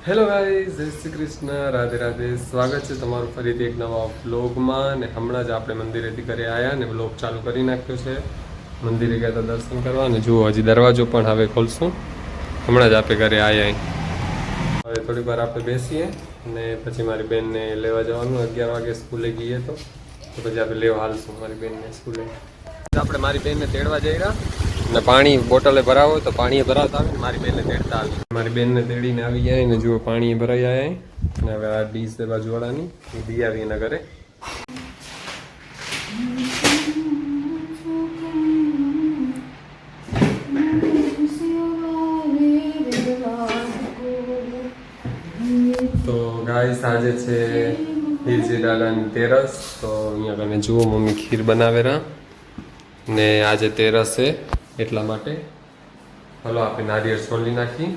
Hello guys, જય શ્રી કૃષ્ણ, રાધે રાધે. સ્વાગત છે તમારું ફરીથી એક નવા વ્લોગમાં. ને હમણાં જ આપણે મંદિરેથી ઘરે આવ્યા ને વ્લોગ ચાલુ કરી નાખ્યો છે. મંદિરે ગયા હતા દર્શન કરવા ને જુઓ હજી દરવાજો પણ હવે ખોલશું. હમણાં જ આપણે ઘરે આવ્યા. હવે થોડી વાર આપણે બેસીએ ને પછી મારી બેનને લેવા જવાનું. 11 વાગે સ્કૂલે ગઈએ તો પછી આપણે લેવા હાલશું મારી બેનને સ્કૂલે. આપણે મારી બેનને તેડવા જઈ રહ્યા ને પાણી બોટલે ભરાવો તો પાણી ભરાતા આવે ને મારી બેનને તેડતા આવી. મારી બેનને તેડીને આવી જાય ને જુઓ પાણી ભરાઈ જાય ને હવે આ ડીશ છે બાજુવાળાની એ દી આવી એના ઘરે. તો ગાઈસ આજે છે હિરજી દાદાની તેરસ. તો અહીંયા કને જુઓ મમ્મી ખીર બનાવેરા ને આજે તેરસ છે એટલા માટે હલો આપણે નારિયેળ છોલી નાખી.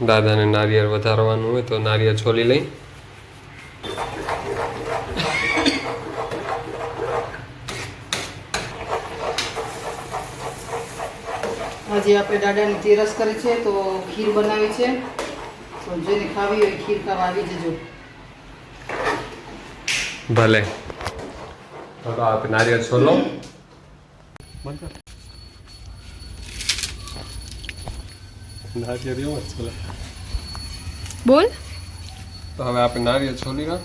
દાદાને નારિયેળ વધારવાનું હોય તો નારિયેળ છોલી લઈ. આજે આપણે દાદાની તેરસ કરી છે તો ખીર બનાવી છે. તો જેને ખાવી હોય ખીર ખાવા આવી જજો. ભલે હલો આપણે નારિયેળ છોલો. નારિયેળ એવું જ છોલે. બોલ. તો હવે આપણે નારિયેળ છોલી ના.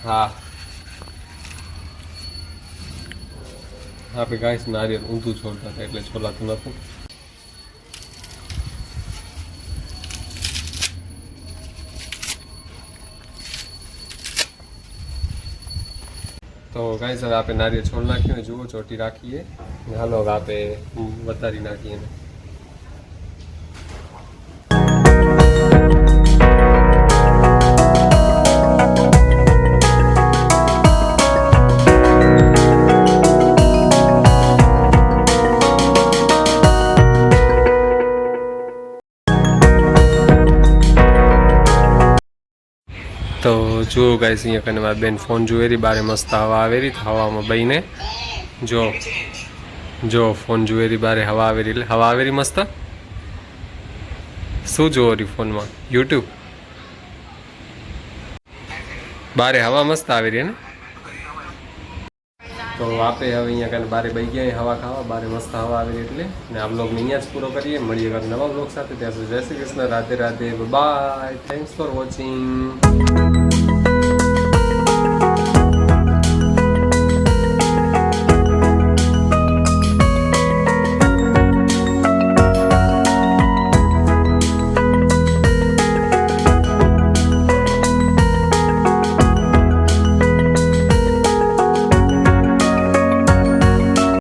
હા આપણે ગાઈસ નારિયેળ ઊંધું છોડતા હતા એટલે છોલાતું નતું. તો ગાઈસ હવે આપણે નારિયેળ છોડ નાખ્યું ને જુઓ ચોટી રાખીએ. હાલો હવે આપણે વધારી નાખીએ ને. તો જુઓ ગાઈસ અહીંયા કને મારી બેન ફોન જોઈ રહી. બારે મસ્ત હવા આવે રહી. હવામાં બહીને જો ફોન જોઈ રહી. બારે હવા આવે રહી એટલે હવા આવે રહી મસ્ત. શું જોવો રહી ફોનમાં? યુટ્યુબ. બારે હવા મસ્ત આવી રહી ને. તો આપણે હવે અહીંયા કને બારે બહી ગયા હવા ખાવા. બારે મસ્ત હવા આવી રહી એટલે ને આ બ્લોગને અહીંયા જ પૂરો કરીએ. મળીએ કાંઈક નવા બ્લોગ સાથે. ત્યાં સુધી જય Shri Krishna, Radhe Radhe, bye. Thanks for watching.